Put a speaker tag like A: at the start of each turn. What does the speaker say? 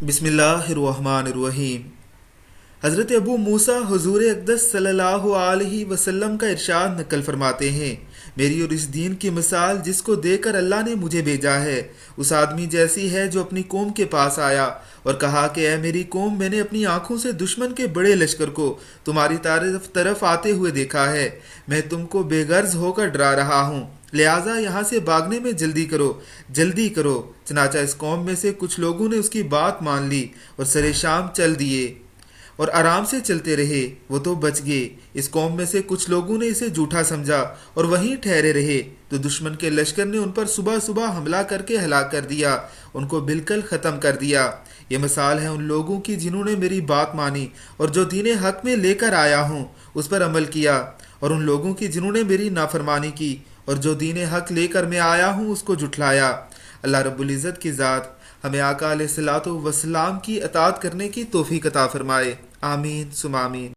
A: बिस्मिल्लाहिर्रहमानिर्रहीम। हज़रत अबू मूसा हुज़ूर अक़दस सल्लल्लाहु अलैहि वसल्लम का इरशाद नकल फरमाते हैं, मेरी और इस दीन की मिसाल जिसको देकर अल्लाह ने मुझे भेजा है उस आदमी जैसी है जो अपनी कौम के पास आया और कहा कि ऐ मेरी कौम, मैंने अपनी आंखों से दुश्मन के बड़े लश्कर को तुम्हारी तरफ आते हुए देखा है। मैं तुमको बेगर्ज होकर डरा रहा हूँ, लिहाजा यहाँ से भागने में जल्दी करो, जल्दी करो। चनाचा इस कौम में से कुछ लोगों ने उसकी बात मान ली और सरे शाम चल दिए और आराम से चलते रहे, वो तो बच गए। इस कौम में से कुछ लोगों ने इसे झूठा समझा और वहीं ठहरे रहे, तो दुश्मन के लश्कर ने उन पर सुबह सुबह हमला करके हलाक कर दिया, उनको बिल्कुल ख़त्म कर दिया। ये मिसाल है उन लोगों की जिन्होंने मेरी बात मानी और जो दीन हक़ में लेकर आया हूँ उस पर अमल किया, और उन लोगों की जिन्होंने मेरी नाफरमानी की और जो दीन हक़ लेकर मैं आया हूँ उसको जुठलाया। अल्लाह रब्बुल इज़्ज़त की ज़ात हमें आका अलैहिस्सलातु वस्सलाम की अताअत करने की तौफीक अता फरमाए। आमीन सुम आमीन।